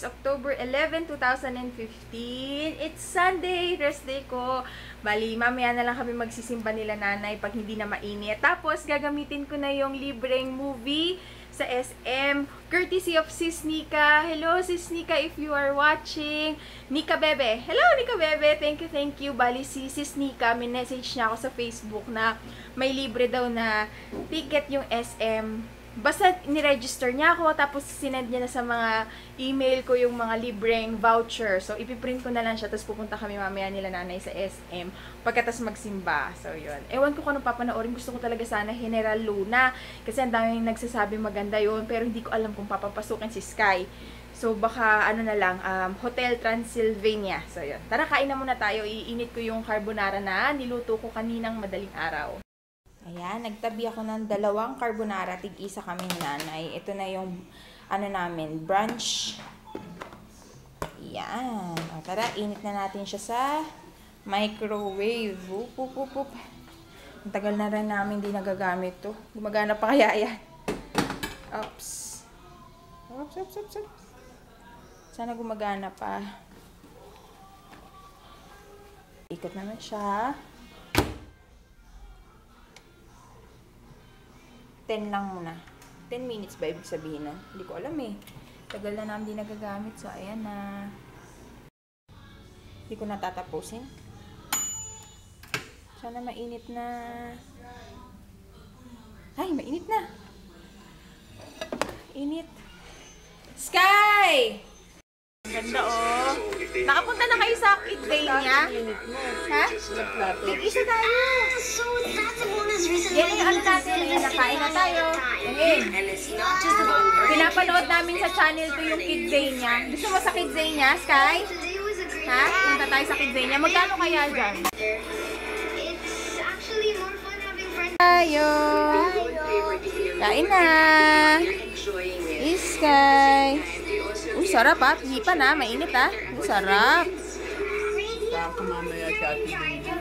is October 11, 2015. It's Sunday, rest day ko. Bali, mamaya na lang kami magsisimba nila nanay pag hindi na mainit. Tapos, gagamitin ko na yung libreng movie sa SM, courtesy of Sis Nika. Hello, Sis Nika, if you are watching. Nika Bebe. Hello, Nika Bebe. Thank you. Bali, si Sis Nika, may message niya ako sa Facebook na may libre daw na ticket yung SM. Basta niregister niya ako, tapos sinend niya na sa mga email ko yung mga libreng voucher. So, ipiprint ko na lang siya, tapos pupunta kami mamaya nila nanay sa SM pagkatas magsimba. So, yun. Ewan ko kung anong papanoorin. Gusto ko talaga sana General Luna, kasi ang daming nagsasabi maganda yun, pero hindi ko alam kung papapasukin si Sky. So, baka ano na lang, Hotel Transylvania. So, yun. Tara, kain na muna tayo. Iinit ko yung carbonara na niluto ko kaninang madaling araw. Ayan, nagtabi ako ng 2 carbonara, tig-isa kami ni nanay. Ito na yung, ano namin, brunch. Ayan. O, tara, init na natin siya sa microwave. Up. Ang tagal na rin namin hindi nagagamit to. Gumagana pa kaya yan? Oops. Sana gumagana pa. Ikot naman siya. 10 lang muna. 10 minutes ba ibig sabihin na? Hindi ko alam eh. Tagal na namin di nagagamit. So, ayan na. Hindi ko natatapusin. Sana mainit na. Ay, mainit na. Init. Sky! Ang ganda oh. Nakapunta na kayo sa Kid Day niya? Ha? Tig-isa tayo. Yan yung ano natin. Ayan, nakain na tayo. Ayan. Pinapanood namin sa channel to yung Kid Day niya. Gusto mo sa Kid Day niya, Sky? Ha? Punta tayo sa Kid Day niya. Magkano kaya dyan? Tayo. Kain na. Sky. Uy, sarap ha. Hindi pa na. Mainit ha. Uy, sarap. Mamaya sa atin.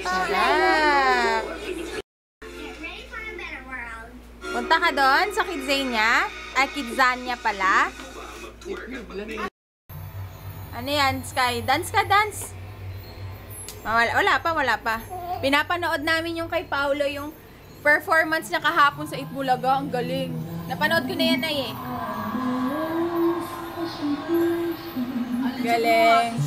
Sarap. Punta ka doon sa Kidzania. Ay, Kidzania pala. Ano yan, Sky? Dance ka, dance. Wala pa. Pinapanood namin yung kay Paolo, yung performance niya kahapon sa Itbulaga. Ang galing. Napanood ko na yan ay eh. Galing.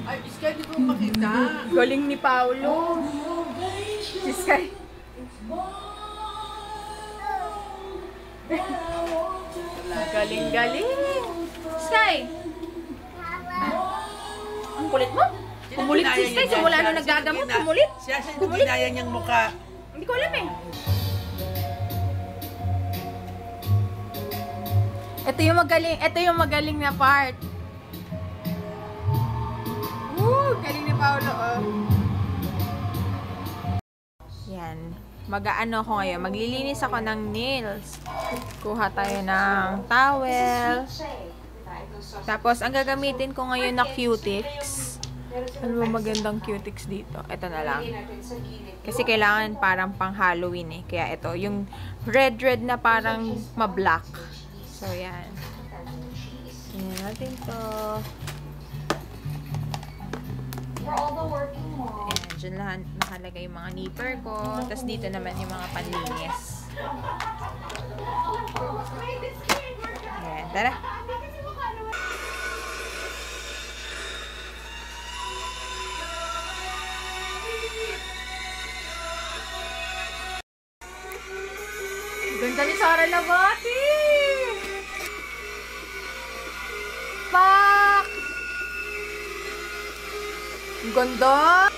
Ay, Sky, di ko makita. Galing ni Paolo. Si Sky. Galing. Sky. Ang kulit mo? Kumulit si Sky. Simula na nagagamot. Kumulit. Siya ginaya niyang mukha. Hindi ko alam eh. Ito yung magaling na part. Galing ni Paolo, oh. Yan. Mag-aano ako ngayon. Maglilinis ako ng nails. Kuha tayo ng towel. Tapos, ang gagamitin ko ngayon na Q-tips. Ano ba magandang Q-tips dito? Ito na lang. Kasi kailangan parang pang Halloween eh. Kaya ito, yung red na parang ma-black. So, yan. Tingnan natin to. Ayan, dyan lahat nakalagay yung mga nipper ko. Tapos dito naman yung mga panlinis. Ayan, tara. Ganda ni Sara Labati! Pak! Ganda!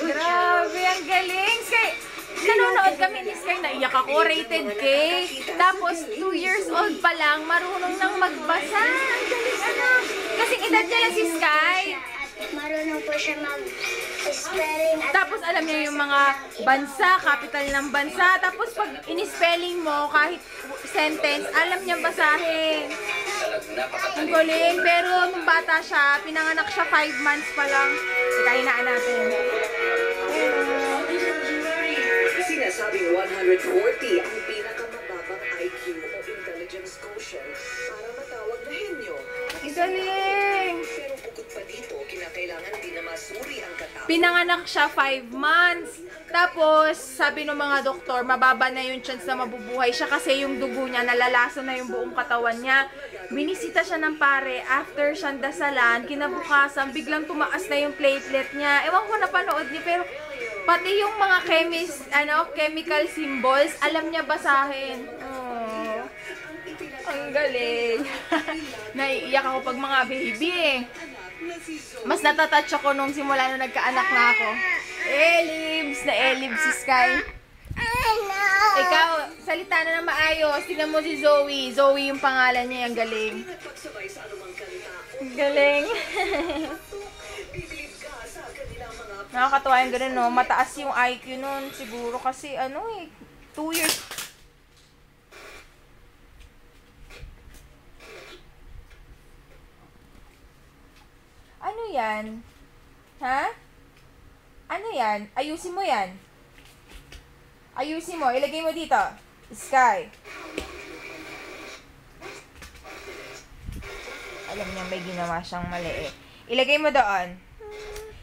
Grabe, ang galing! Sky, nanonood kami ni Sky, naiyak ako, rated K. Tapos, 2 years old pa lang, marunong nang magbasa. Ang galing, ano? Kasing edad niya lang si Sky. Marunong po siya mag-spelling. Tapos, alam niya yung mga bansa, capital ng bansa. Tapos, pag in-spelling mo, kahit sentence, alam niya basahin. at napakatalino. Ang galing. Pero nung bata siya, pinanganak siya 5 months pa lang. Ikahinaan natin. Sinasabing 140 ang pinakamababang IQ o intelligence quotient para matawag na henyo. Ang galing. Pero bukod pa dito, kinakailangan din na masuri ang katao. Pinanganak siya 5 months. Tapos, sabi ng mga doktor, mababa na yung chance na mabubuhay siya kasi yung dugo niya, nalalason na yung buong katawan niya. Binisita siya ng pare, after siyang dasalan, kinabukasan, biglang tumaas na yung platelet niya. Ewan ko napanood niya, pero pati yung mga chemical symbols, alam niya basahin. Oh, ang galing. Naiiyak ako pag mga baby eh. Mas natatouch ako nung simula nung nagkaanak na ako. Elibs na Elibs si Sky. Ikaw, salita na ng maayos. Tingnan mo si Zoe. Zoe yung pangalan niya. Ang galing. Ang galing. Nakakatawa yung ganun, no? Mataas yung IQ nun. Siguro kasi, 2 years. Ano yan? Ha? Ano yan? Ayusin mo yan. Ayusin mo. Ilagay mo dito. Sky. Alam niya may ginawa siyang mali eh. Ilagay mo doon.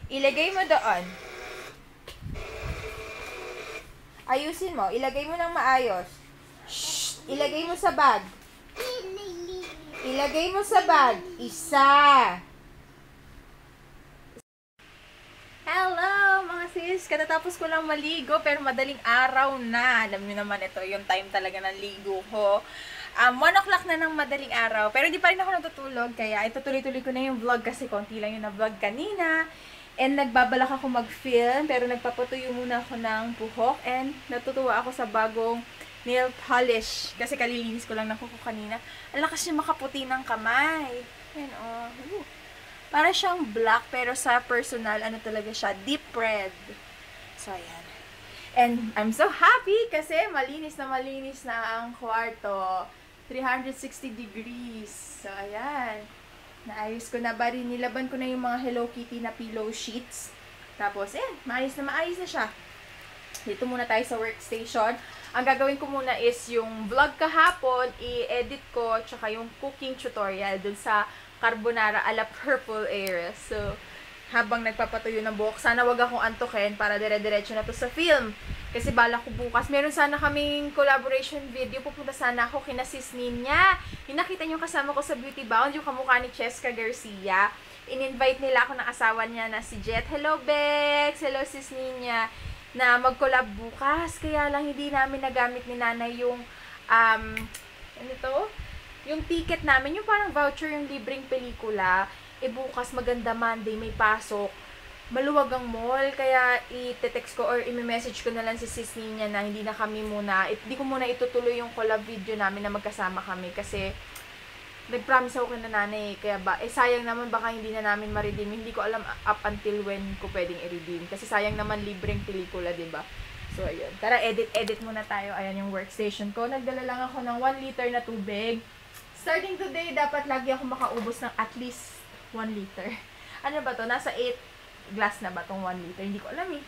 Ilagay mo doon. Ayusin mo. Ilagay mo ng maayos. Shh! Ilagay mo sa bag. Ilagay mo sa bag. Isa. Hello mga sis! Katatapos ko lang maligo pero madaling araw na. Alam niyo naman ito yung time talaga ng ligo ko. 1 o'clock na ng madaling araw. Pero hindi pa rin ako natutulog. Kaya itutuloy-tuloy ko na yung vlog kasi konti lang yung na-vlog kanina. And nagbabalak ako mag-film. Pero nagpapatuyo muna ako ng buhok. And natutuwa ako sa bagong nail polish. Kasi kalilinis ko lang ng kuko kanina. Ang lakas niya makaputi ng kamay. Ayan o. Para siyang black, pero sa personal, talaga siya, deep red. So, ayan. And I'm so happy kasi malinis na ang kwarto. 360 degrees. So, ayan. Naayos ko na ba rin. Nilaban ko na yung mga Hello Kitty na pillow sheets. Tapos, maayos na siya. Dito muna tayo sa workstation. Ang gagawin ko muna is yung vlog kahapon, i-edit ko, tsaka yung cooking tutorial dun sa carbonara ala purple air. So, habang nagpapatuyo ng buhok, sana wag akong antukin para dire-diretso na to sa film. Kasi bala ko bukas, meron sana kaming collaboration video. Pupunta sana ako kina Sis Ninya. Yung nakita nyo kasama ko sa Beauty Bound, yung kamukha ni Cheska Garcia. In-invite nila ako ng asawa niya na si Jet. Hello, Bex! Hello, Sis Ninya! Na mag-collab bukas. Kaya lang hindi namin nagamit ni Nanay yung, yung ticket namin, yung parang voucher, yung libreng pelikula. Bukas maganda Monday, may pasok. Maluwag ang mall, kaya i-text ko or i-message ko na lang si Sis Ninya na hindi na kami muna, hindi ko muna itutuloy yung collab video namin na magkasama kami kasi nag-promise ako kay Nanay, kaya sayang naman baka hindi na namin ma-redeem. Hindi ko alam up until when ko pwedeng i-redeem kasi sayang naman libreng pelikula, diba? So, ayun. Tara, edit muna tayo. Ayan yung workstation ko. Nagdala lang ako ng 1 liter na tubig. Starting today, dapat lagi ako makaubos ng at least 1 liter. Ano ba to? Nasa 8 glass na ba tong 1 liter? Hindi ko alam eh.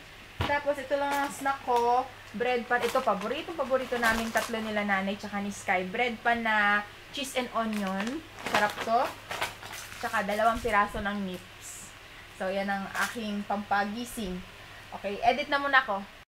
Tapos, ito lang ang snack ko. Bread pan. Ito, paborito namin tatlo nila Nanay tsaka ni Sky. Bread pan na cheese and onion. Sarap to. Tsaka 2 piraso ng nips. So, yan ang aking pampagising. Okay, edit na muna ako.